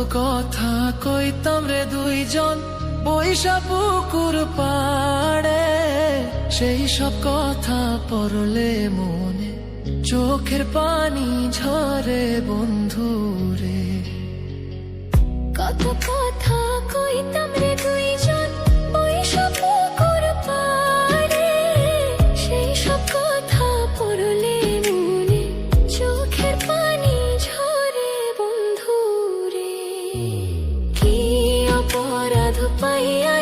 কথা কইতাম রে দুইজন বৈশা পুকুর পাড়ে, সেই সব কথা পড়লে মনে চোখের পানি ঝরে বন্ধু রে। কত কথা কইতাম রে দুইজন বৈশা পুকুর পাড়ে, সেই সব কথা পড়লে মনে চোখের পানি ঝরে বন্ধু রে। কি অপরাধ পাইয়া